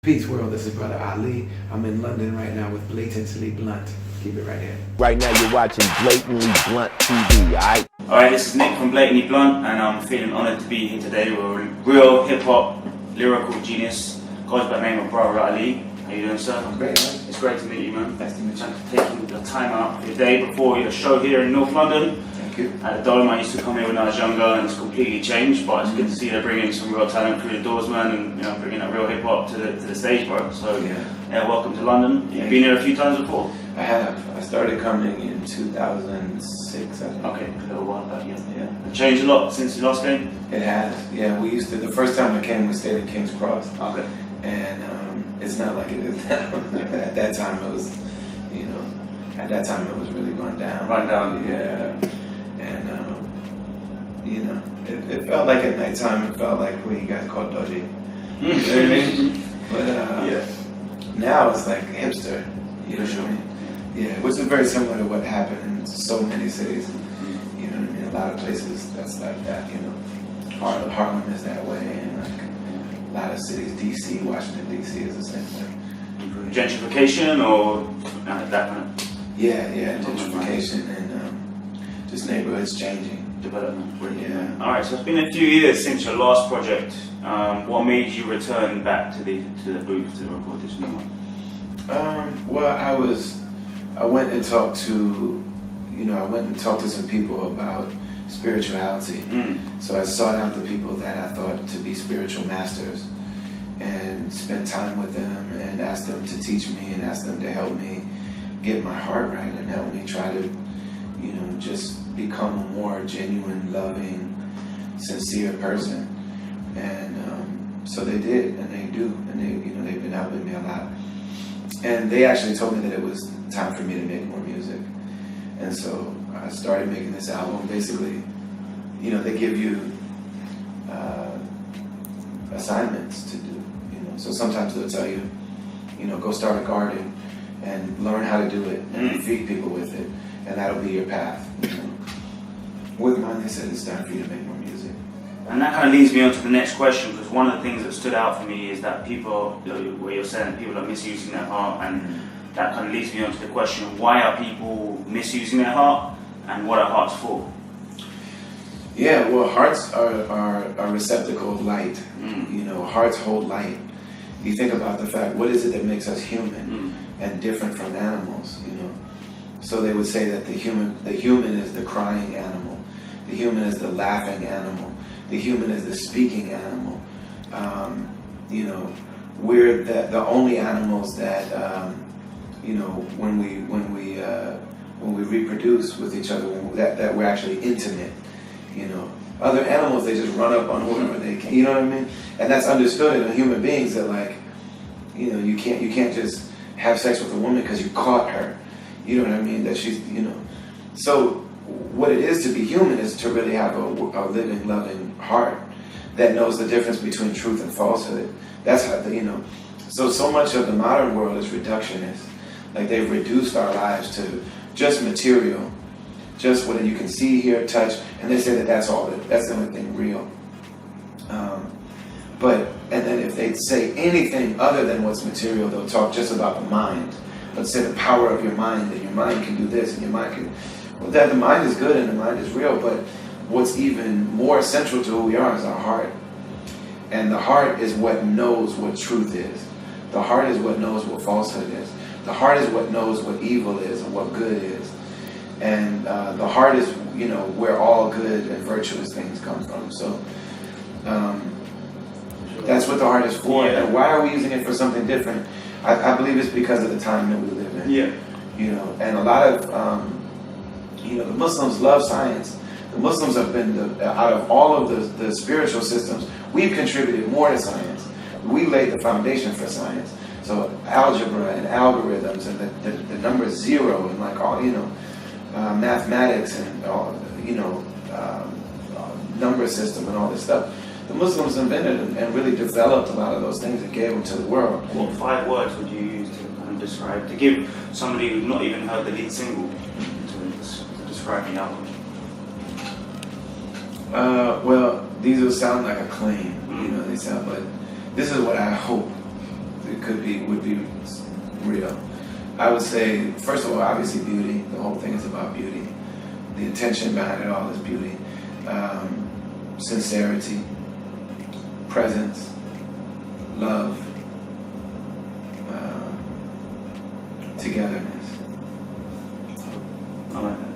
Peace world, this is Brother Ali. I'm in London right now with Blatantly Blunt. Keep it right here. Right now you're watching Blatantly Blunt TV, alright? Alright, this is Nick from Blatantly Blunt, and I'm feeling honoured to be here today with a real hip-hop, lyrical genius, goes by the name of Brother Ali. How you doing, sir? I'm great, man. It's great to meet you, man. Thanks for taking the time out of your day before your show here in North London. Thank you. At the Dome, I used to come here when I was younger, and it's completely changed. But it's good to see they're bringing some real talent through the doors, man, and bringing that real hip hop to the stage, bro. So yeah, welcome to London. You've been here a few times before. I have. I started coming in 2006, I think. Okay, a little while back. Yeah. It changed a lot since you last came. It has. Yeah, we used to. The first time I came, we stayed in King's Cross. Okay. And it's not like it is now. At that time, it was, at that time it was really run down. Run down. Yeah. And it felt like at nighttime. It felt like when you got caught dodgy. You know what I mean? But now it's like hipster. You know what I mean? Yeah, which is very similar to what happened in so many cities. You know what I mean? A lot of places that's like that. Harlem is that way, and like a lot of cities. DC, Washington DC is the same way. Gentrification or that kind of Yeah, gentrification and just neighborhoods changing. development. Yeah. All right, so it's been a few years since your last project. What made you return back to the booth to record this new one? Well, I went and talked to, some people about spirituality. So I sought out the people that I thought to be spiritual masters and spent time with them and asked them to teach me and asked them to help me get my heart right and help me try to, just become a more genuine, loving, sincere person. And so they did, and they do, and they've been helping me a lot. And they actually told me that it was time for me to make more music. And so I started making this album. Basically, they give you assignments to do. So sometimes they'll tell you, go start a garden and learn how to do it and feed people with it, and that'll be your path. With mine, they said it's time for you to make more music. And that kind of leads me on to the next question, because one of the things that stood out for me is that people, where you're saying that people are misusing their heart, and that kind of leads me on to the question, why are people misusing their heart, and what are hearts for? Yeah, well, hearts are a receptacle of light. Hearts hold light. You think about the fact, what is it that makes us human and different from animals? So they would say that the human is the crying animal, the human is the laughing animal, the human is the speaking animal. We're the only animals that when we reproduce with each other, that we're actually intimate. Other animals, they just run up on whoever they can. You know what I mean? And that's understood in human beings that you can't just have sex with a woman because you caught her. You know what I mean? That she's So what it is to be human is to really have a living, loving heart that knows the difference between truth and falsehood. That's how So much of the modern world is reductionist. Like they've reduced our lives to just material, just what you can see, hear, touch, and they say that that's the only thing real. And then if they say anything other than what's material, they'll talk just about the mind. Let's say the power of your mind, and your mind can do this, and your mind can... Well, that the mind is good and the mind is real, but what's even more essential to who we are is our heart. And the heart is what knows what truth is. The heart is what knows what falsehood is. The heart is what knows what evil is and what good is. And the heart is, where all good and virtuous things come from. So that's what the heart is for. Yeah. And why are we using it for something different? I believe it's because of the time that we live in. Yeah. And a lot of, the Muslims love science. The Muslims have been, out of all of the spiritual systems, we've contributed more to science. We laid the foundation for science. So algebra and algorithms and the number zero and mathematics and all, number system and all this stuff. The Muslims invented and really developed a lot of those things and gave them to the world. What 5 words would you use to describe, to give somebody who's not even heard the lead single to describe the album? Well, these will sound like a claim, they sound, but this is what I hope would be real. I would say, first of all, obviously beauty. The whole thing is about beauty. The intention behind it all is beauty. Sincerity, presence, love, togetherness. I like that.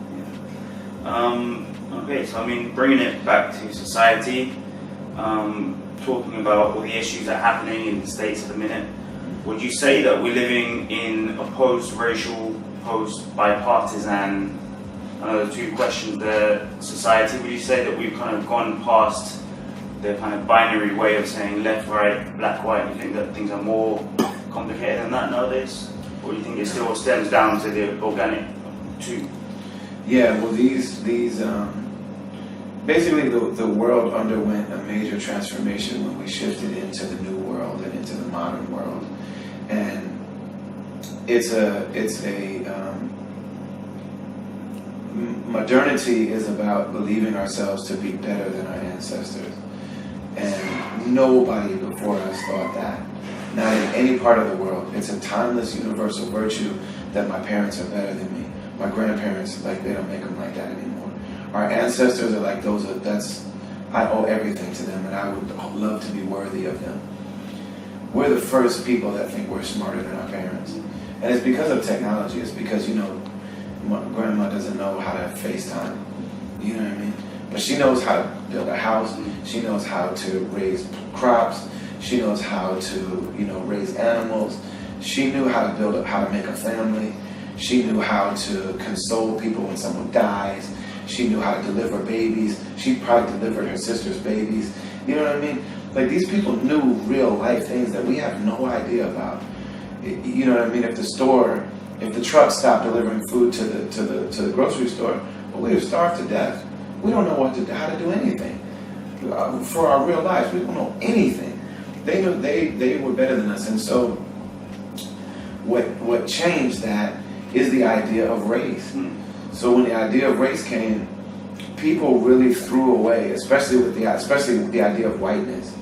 Yeah. Okay, so I mean, bringing it back to society, talking about all the issues that are happening in the States at the minute, would you say that we're living in a post-racial, post-bipartisan, the two questions there, society? Would you say that we've kind of gone past the kind of binary way of saying left, right, black, white? You think that things are more complicated than that nowadays? Or do you think it still stems down to the organic two? Yeah, well, basically the world underwent a major transformation when we shifted into the new world and into the modern world, and modernity is about believing ourselves to be better than our ancestors, and nobody before us thought that. Not in any part of the world. It's a timeless, universal virtue that my parents are better than me. My grandparents, like, they don't make them like that anymore. Our ancestors are like, I owe everything to them, and I would love to be worthy of them. We're the first people that think we're smarter than our parents. And it's because of technology. It's because, my grandma doesn't know how to FaceTime. You know what I mean? But she knows how to build a house. She knows how to raise crops. She knows how to, raise animals. She knew how to make a family. She knew how to console people when someone dies. She knew how to deliver babies. She probably delivered her sister's babies. You know what I mean? Like, these people knew real life things that we have no idea about. You know what I mean? If the truck stopped delivering food to the grocery store, well, we would starve to death. We don't know how to do anything. For our real lives, we don't know anything. They knew they were better than us, and so what changed that is the idea of race. So when the idea of race came, people really threw away, especially with the idea of whiteness.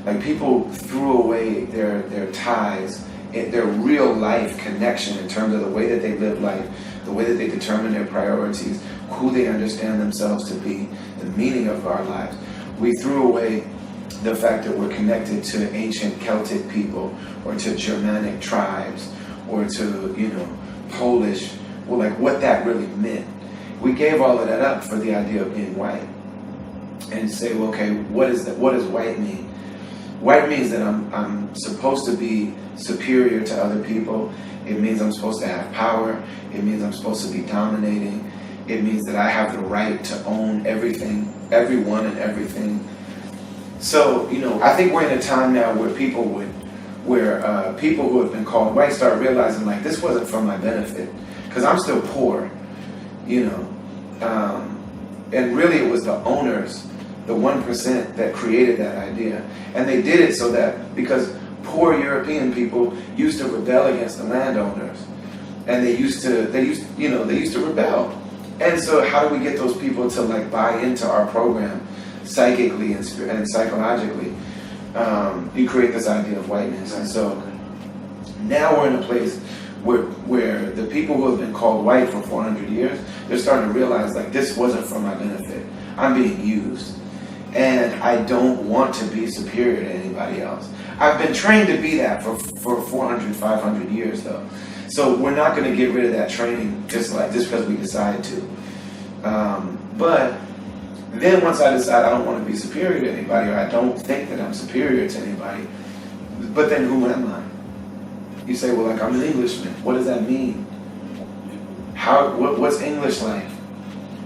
Like, people threw away their ties, their real life connection in terms of the way that they live life, the way that they determine their priorities, who they understand themselves to be, the meaning of our lives. We threw away the fact that we're connected to ancient Celtic people, or to Germanic tribes, or to, Polish, like what that really meant. We gave all of that up for the idea of being white. And say, well, okay, what does white mean? White means that I'm supposed to be superior to other people. It means I'm supposed to have power. It means I'm supposed to be dominating. It means that I have the right to own everything, everyone and everything. So, I think we're in a time now where people who have been called white start realizing, like, this wasn't for my benefit, because I'm still poor, and really it was the owners, the 1% that created that idea, and they did it so that because poor European people used to rebel against the landowners, and they used to rebel, and so how do we get those people to, like, buy into our program? Psychically and psychologically, you create this idea of whiteness. And so now we're in a place where the people who have been called white for 400 years, they're starting to realize, like, this wasn't for my benefit. I'm being used. And I don't want to be superior to anybody else. I've been trained to be that for 400, 500 years, though. So we're not going to get rid of that training just because we decide to. But then once I decide I don't want to be superior to anybody, or I don't think that I'm superior to anybody, but then who am I? You say, well, like, I'm an Englishman. What does that mean? What's English like?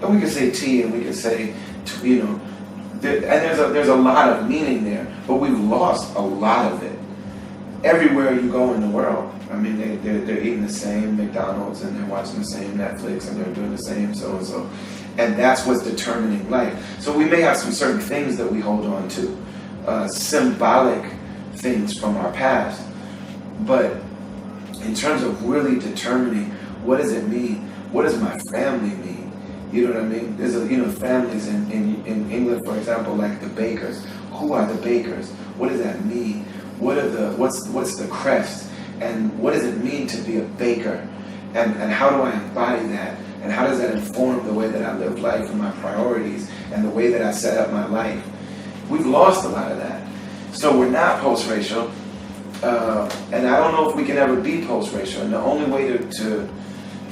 And we can say tea, and we can say, and there's a lot of meaning there, but we've lost a lot of it. Everywhere you go in the world, I mean, they're eating the same McDonald's, and they're watching the same Netflix, and they're doing the same so-and-so. And that's what's determining life. So we may have some certain things that we hold on to, symbolic things from our past. But in terms of really determining, what does it mean? What does my family mean? You know what I mean? There's families in England, for example, like the bakers. Who are the bakers? What does that mean? what's the crest, and what does it mean to be a baker, and how do I embody that, and how does that inform the way that I live life and my priorities and the way that I set up my life. We've lost a lot of that, so we're not post-racial, and I don't know if we can ever be post-racial. And the only way to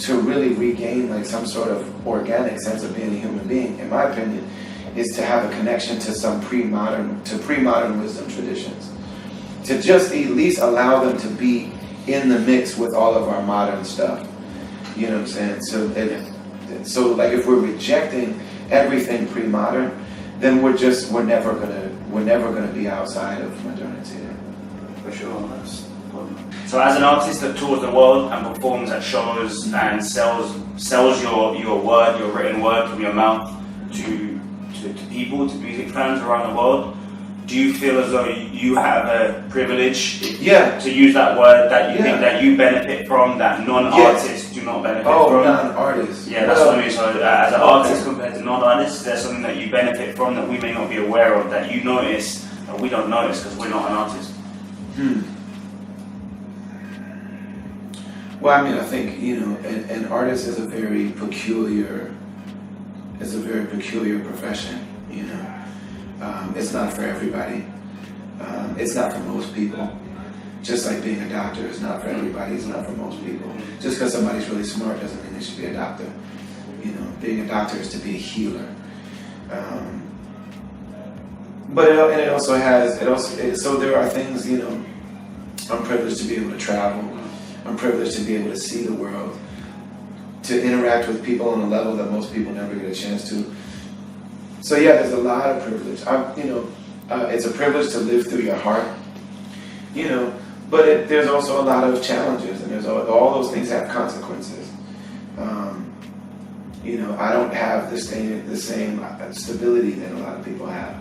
really regain like some sort of organic sense of being a human being, in my opinion, is to have a connection to some pre-modern wisdom traditions. To just at least allow them to be in the mix with all of our modern stuff. You know what I'm saying? So like if we're rejecting everything pre-modern, then we're never gonna be outside of modernity. For sure. So as an artist that tours the world and performs at shows and sells your word, your written word from your mouth to people, to music fans around the world, do you feel as though you have a privilege to use that word that you think that you benefit from, that non-artists do not benefit from? Oh, non-artists. Yeah, that's what I mean. So as an artist compared to non-artists, is there something that you benefit from that we may not be aware of, that you notice that we don't notice because we're not an artist? Well, I mean, I think, an artist is a very peculiar profession, It's not for everybody. It's not for most people. Just like being a doctor is not for everybody, it's not for most people. Just because somebody's really smart doesn't mean they should be a doctor. Being a doctor is to be a healer. But it also has, so there are things, I'm privileged to be able to travel. I'm privileged to be able to see the world, to interact with people on a level that most people never get a chance to. So yeah, there's a lot of privilege. It's a privilege to live through your heart, but there's also a lot of challenges, and there's all those things have consequences. I don't have the same stability that a lot of people have.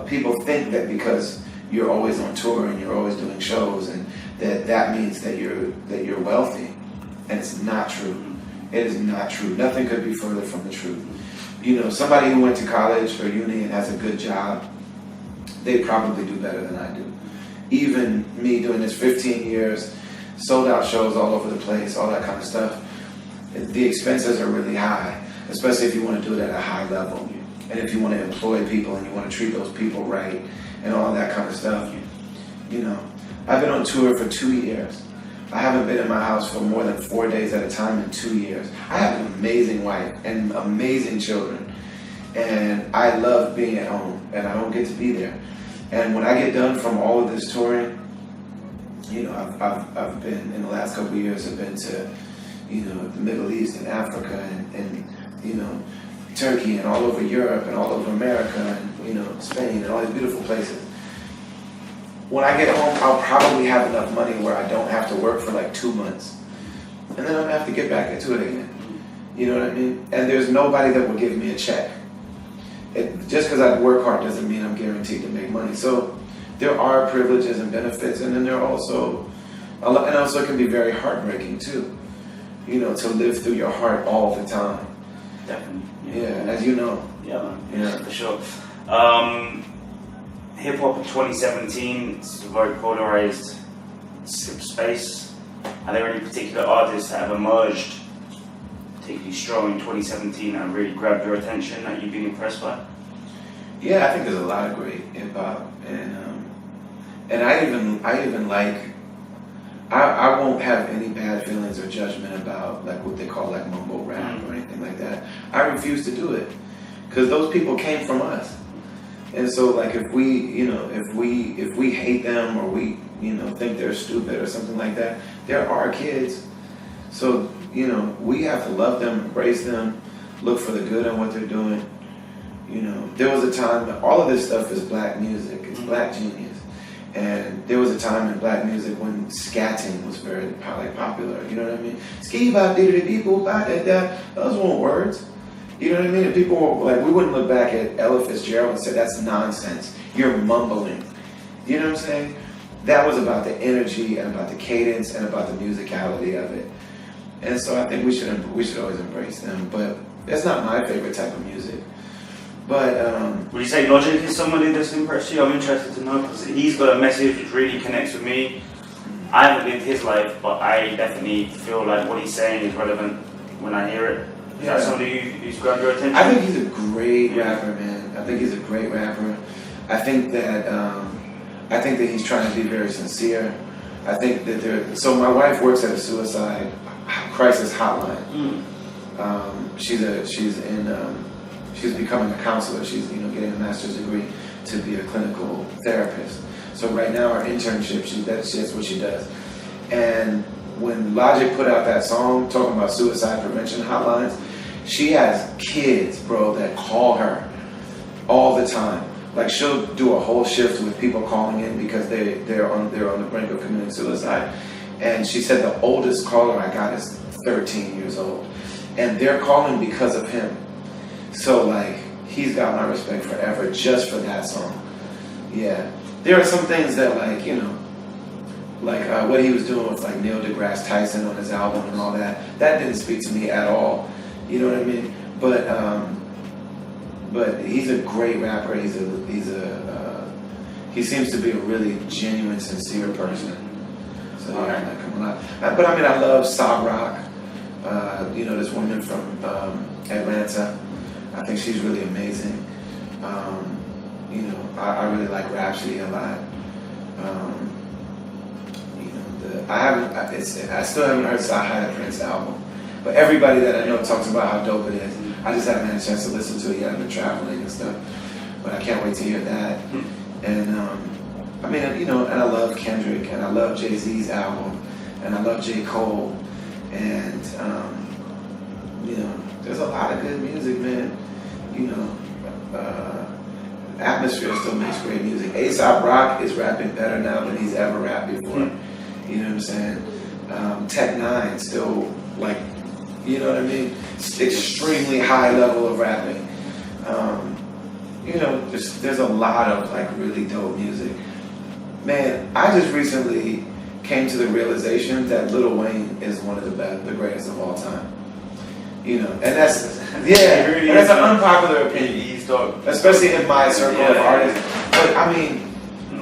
People think that because you're always on tour and you're always doing shows, and that means that you're wealthy, and it's not true. It is not true. Nothing could be further from the truth. Somebody who went to college or uni and has a good job, they probably do better than I do. Even me doing this 15 years, sold out shows all over the place, all that kind of stuff, the expenses are really high, especially if you want to do it at a high level. And if you want to employ people and you want to treat those people right and all that kind of stuff. I've been on tour for 2 years. I haven't been in my house for more than 4 days at a time in 2 years. I have an amazing wife and amazing children. And I love being at home, and I don't get to be there. And when I get done from all of this touring, I've been, in the last couple of years, I've been to, the Middle East and Africa and Turkey and all over Europe and all over America and, Spain and all these beautiful places. When I get home, I'll probably have enough money where I don't have to work for like 2 months. And then I'm going to have to get back into it again. You know what I mean? And there's nobody that will give me a check. Just because I work hard doesn't mean I'm guaranteed to make money. So there are privileges and benefits, and then there are also, and also it can be very heartbreaking too, to live through your heart all the time. Definitely. Yeah, as you know. Yeah, man. Yeah, for sure. Hip hop in 2017, it's a very polarized space. Are there any particular artists that have emerged particularly strong in 2017 that really grabbed your attention that you've been impressed by? Yeah, I think there's a lot of great hip hop, and I even like. I won't have any bad feelings or judgment about like what they call like mumble rap or anything like that. I refuse to do it because those people came from us. And so, like, if we hate them or we, think they're stupid or something like that, they're our kids. So, we have to love them, embrace them, look for the good in what they're doing. There was a time that all of this stuff is black music. It's black genius. And there was a time in black music when scatting was very popular. You know what I mean? Ski-bop, dee-dee-dee-boo, ba-da-da. Those weren't words. You know what I mean? And people were like, we wouldn't look back at Ella Fitzgerald and say, that's nonsense. You're mumbling. You know what I'm saying? That was about the energy and about the cadence and about the musicality of it. And so I think we should always embrace them. But that's not my favorite type of music. But would you say Logic is somebody that's impressed you? I'm interested to know because he's got a message which really connects with me. I haven't lived his life, but I definitely feel like what he's saying is relevant when I hear it. Is that somebody who's grabbed your attention? I think he's a great rapper, man. I think he's a great rapper. I think that he's trying to be very sincere. I think that so my wife works at a suicide crisis hotline. She's becoming a counselor. She's getting a master's degree to be a clinical therapist. So right now our internship, that's what she does. And when Logic put out that song talking about suicide prevention hotlines, she has kids, bro, that call her all the time. Like she'll do a whole shift with people calling in because they're on the brink of committing suicide. And she said the oldest caller I got is 13 years old. And they're calling because of him. So like he's got my respect forever just for that song. Yeah. There are some things that like what he was doing with like Neil deGrasse Tyson on his album and all that. That didn't speak to me at all. You know what I mean? But he's a great rapper. He seems to be a really genuine, sincere person. So yeah, I like him a lot. But I mean, I love Sob Rock. This woman from Atlanta. I think she's really amazing. I really like Rhapsody a lot. I still haven't heard Sahara Prince album, but everybody that I know talks about how dope it is. I just haven't had a chance to listen to it yet. I've been traveling and stuff, but I can't wait to hear that. And and I love Kendrick, and I love Jay-Z's album, and I love J. Cole, and there's a lot of good music, man. Atmosphere still makes great music. A$AP Rock is rapping better now than he's ever rapped before. You know what I'm saying? Tech Nine still like, you know what I mean? Extremely high level of rapping. There's a lot of like really dope music. Man, I just recently came to the realization that Lil Wayne is one of the greatest of all time. And that's and that's an unpopular opinion. He's dope, especially in my circle of artists. But I mean,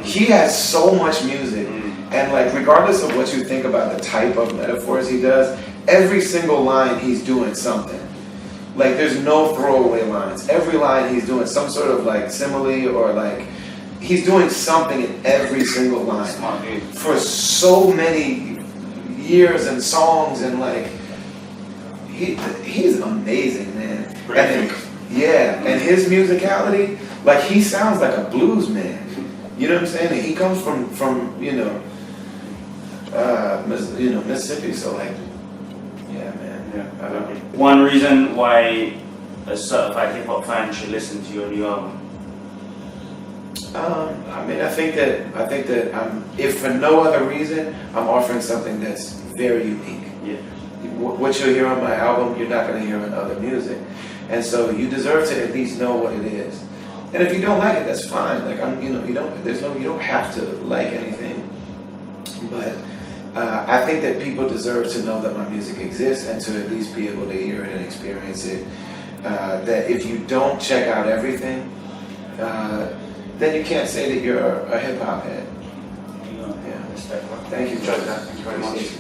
he has so much music, and like regardless of what you think about the type of metaphors he does, every single line he's doing something. Like there's no throwaway lines. Every line he's doing some sort of like simile or like he's doing something in every single line for so many years and songs and like he's amazing, man. And his musicality, like he sounds like a blues man. You know what I'm saying? And he comes from Mississippi, so like, yeah, man. Yeah, I love it. One reason why a certified hip hop fan should listen to your new album. I think that if for no other reason, I'm offering something that's very unique. Yeah. What you'll hear on my album, you're not going to hear in other music, and so you deserve to at least know what it is. And if you don't like it, that's fine. Like you don't have to like anything. But I think that people deserve to know that my music exists and to at least be able to hear it and experience it. That if you don't check out everything, then you can't say that you're a hip hop head. Yeah. Thank you, Jordan. Thank you very much.